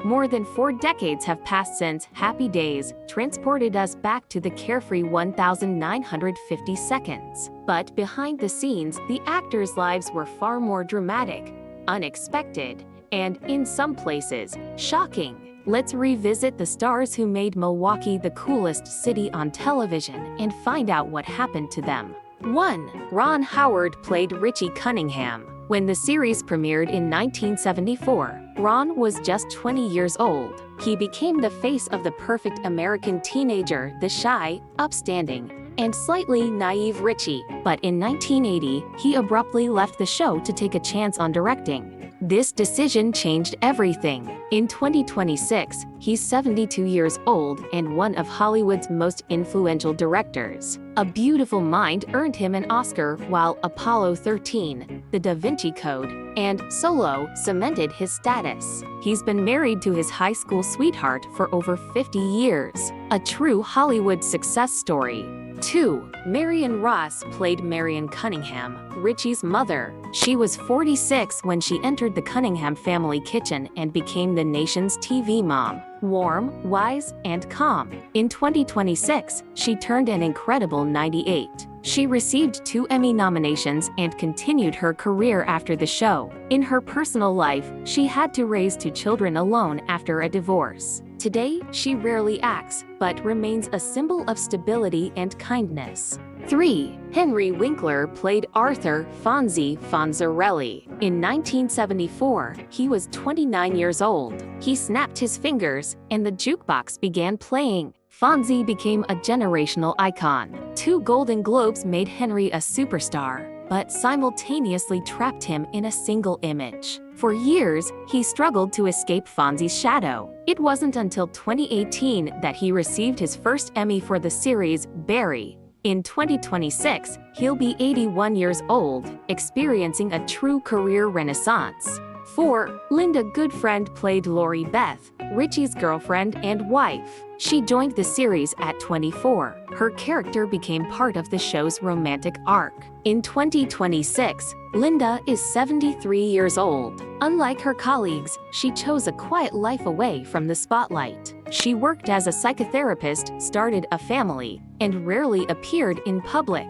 More than 4 decades have passed since Happy Days transported us back to the carefree 1950 seconds. But behind the scenes, the actors' lives were far more dramatic, unexpected, and, in some places, shocking. Let's revisit the stars who made Milwaukee the coolest city on television and find out what happened to them. 1. Ron Howard played Richie Cunningham. When the series premiered in 1974, Ron was just 20 years old. He became the face of the perfect American teenager, the shy, upstanding, and slightly naive Richie. But in 1980, he abruptly left the show to take a chance on directing. This decision changed everything. In 2026, he's 72 years old and one of Hollywood's most influential directors. A Beautiful Mind earned him an Oscar, while Apollo 13, The Da Vinci Code, and Solo cemented his status. He's been married to his high school sweetheart for over 50 years. A true Hollywood success story. 2. Marion Ross played Marion Cunningham, Richie's mother. She was 46 when she entered the Cunningham family kitchen and became the nation's TV mom. Warm, wise, and calm. In 2026, she turned an incredible 98. She received 2 Emmy nominations and continued her career after the show. In her personal life, she had to raise 2 children alone after a divorce. Today, she rarely acts, but remains a symbol of stability and kindness. 3. Henry Winkler played Arthur Fonzie Fonzarelli. In 1974, he was 29 years old. He snapped his fingers, and the jukebox began playing. Fonzie became a generational icon. 2 Golden Globes made Henry a superstar, but simultaneously trapped him in a single image. For years, he struggled to escape Fonzie's shadow. It wasn't until 2018 that he received his first Emmy for the series Barry. In 2026, he'll be 81 years old, experiencing a true career renaissance. 4. Linda Goodfriend played Lori Beth, Richie's girlfriend and wife. She joined the series at 24. Her character became part of the show's romantic arc. In 2026, Linda is 73 years old. Unlike her colleagues, she chose a quiet life away from the spotlight. She worked as a psychotherapist, started a family, and rarely appeared in public.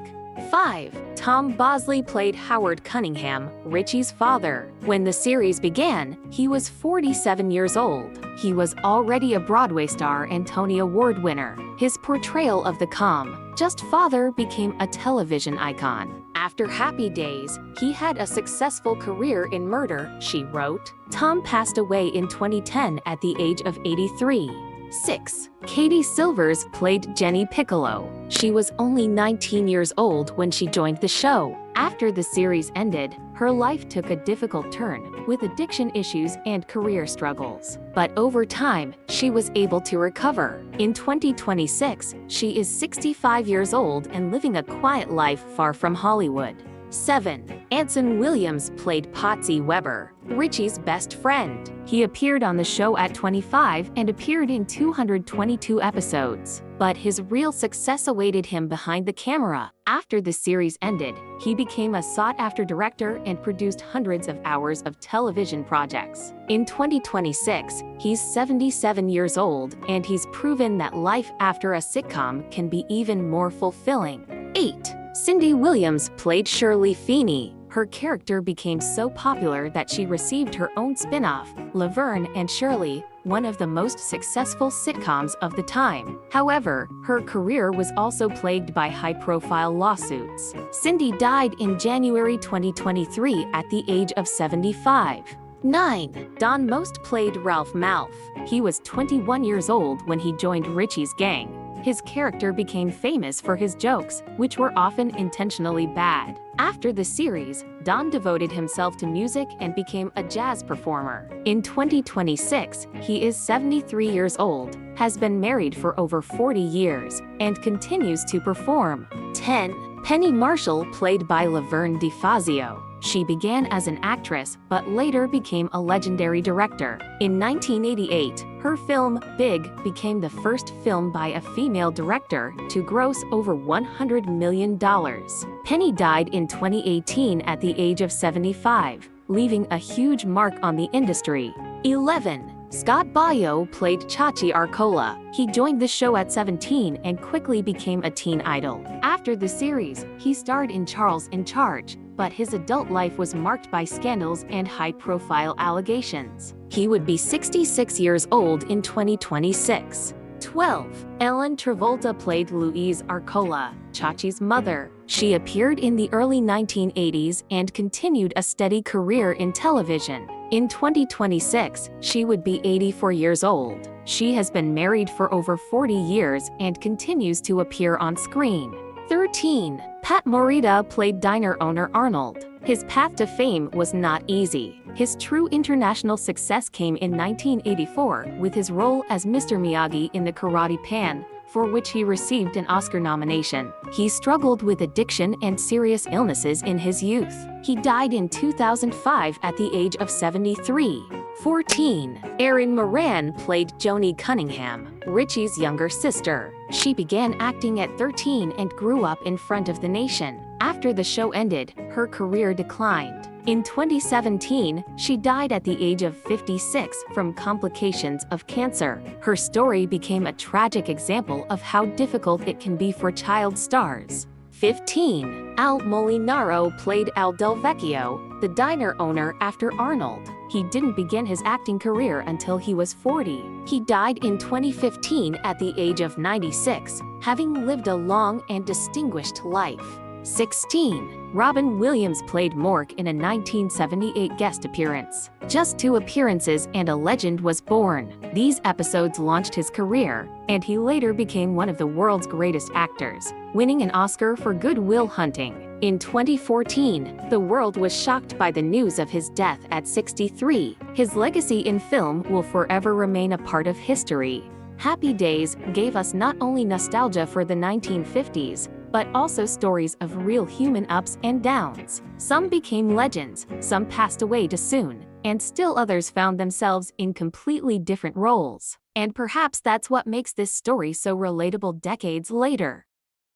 5. Tom Bosley played Howard Cunningham, Richie's father. When the series began, he was 47 years old. He was already a Broadway star and Tony Award winner. His portrayal of the calm, just father became a television icon. After Happy Days, he had a successful career in Murder, She Wrote. Tom passed away in 2010 at the age of 83. 6. Katie Silvers played Jenny Piccolo. She was only 19 years old when she joined the show. After the series ended, her life took a difficult turn, with addiction issues and career struggles. But over time, she was able to recover. In 2026, she is 65 years old and living a quiet life far from Hollywood. 7. Anson Williams played Potsy Weber, Richie's best friend. He appeared on the show at 25 and appeared in 222 episodes. But his real success awaited him behind the camera. After the series ended, he became a sought-after director and produced hundreds of hours of television projects. In 2026, he's 77 years old, and he's proven that life after a sitcom can be even more fulfilling. 8. Cindy Williams played Shirley Feeney. Her character became so popular that she received her own spin-off, Laverne and Shirley, one of the most successful sitcoms of the time. However, her career was also plagued by high-profile lawsuits. Cindy died in January 2023 at the age of 75. 9. Don Most played Ralph Malph. He was 21 years old when he joined Richie's gang. His character became famous for his jokes, which were often intentionally bad. After the series, Don devoted himself to music and became a jazz performer. In 2026, he is 73 years old, has been married for over 40 years, and continues to perform. 10. Penny Marshall played by Laverne DeFazio. She began as an actress, but later became a legendary director. In 1988, her film, Big, became the first film by a female director to gross over $100 million. Penny died in 2018 at the age of 75, leaving a huge mark on the industry. 11. Scott Baio played Chachi Arcola. He joined the show at 17 and quickly became a teen idol. After the series, he starred in Charles in Charge, but his adult life was marked by scandals and high-profile allegations. He would be 66 years old in 2026. 12. Ellen Travolta played Louise Arcola, Chachi's mother. She appeared in the early 1980s and continued a steady career in television. In 2026, she would be 84 years old. She has been married for over 40 years and continues to appear on screen. 13. Pat Morita played diner owner Arnold. His path to fame was not easy. His true international success came in 1984 with his role as Mr. Miyagi in The Karate Pan, for which he received an Oscar nomination. He struggled with addiction and serious illnesses in his youth. He died in 2005 at the age of 73. 14. Erin Moran played Joni Cunningham, Richie's younger sister. She began acting at 13 and grew up in front of the nation. After the show ended, her career declined. In 2017, she died at the age of 56 from complications of cancer. Her story became a tragic example of how difficult it can be for child stars. 15. Al Molinaro played Al Del Vecchio, the diner owner after Arnold. He didn't begin his acting career until he was 40. He died in 2015 at the age of 96, having lived a long and distinguished life. 16. Robin Williams played Mork in a 1978 guest appearance. Just 2 appearances and a legend was born. These episodes launched his career, and he later became one of the world's greatest actors, winning an Oscar for Good Will Hunting. In 2014, the world was shocked by the news of his death at 63. His legacy in film will forever remain a part of history. Happy Days gave us not only nostalgia for the 1950s, but also stories of real human ups and downs. Some became legends, some passed away too soon, and still others found themselves in completely different roles. And perhaps that's what makes this story so relatable decades later.